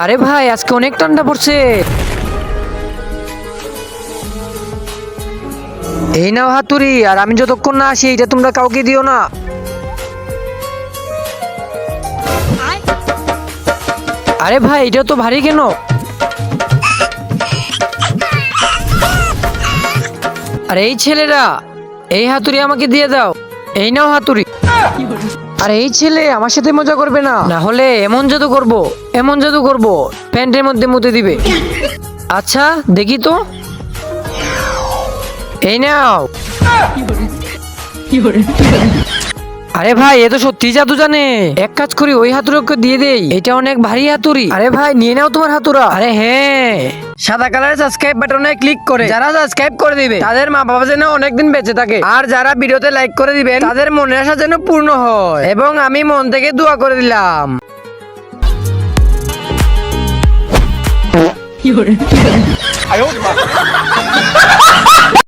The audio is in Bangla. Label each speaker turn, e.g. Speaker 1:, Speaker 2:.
Speaker 1: আরে ভাই আজকে অনেক ঠান্ডা পড়ছে। এই নাও হাতুড়ি, আর আমি যতক্ষণ না আসি এটা তোমরা কাউকে দিও না। আরে ভাই এটা তো ভারী কেন? আরে এই ছেলেরা, এই হাতুড়ি আমাকে দিয়ে দাও। এই নাও হাতুড়ি। আরে এই ছেলে আমার সাথে মজা করবে না, না হলে এমন জাদু করব, এমন জাদু করব প্যান্টের মধ্যে মুতে দিবে। আচ্ছা দেখি তো। এই নাও। আরে ভাই এ তো সত্যি জাদু জানে। এক কাজ করি ওই হাতুড়িকে দিয়ে দেই, এটা অনেক ভারী হাতুড়ি। আরে ভাই নিয়ে নাও তোমার হাতুড়া। আরে হ্যাঁ, সাদা কালারের সাবস্ক্রাইব বাটনে ক্লিক করে যারা সাবস্ক্রাইব করে দিবে তাদের মা বাবা যেন অনেকদিন বেঁচে থাকে, আর যারা ভিডিওতে লাইক করে দিবেন তাদের মনের আশা যেন পূর্ণ হয়। এবং আমি মন থেকে দোয়া করে দিলাম।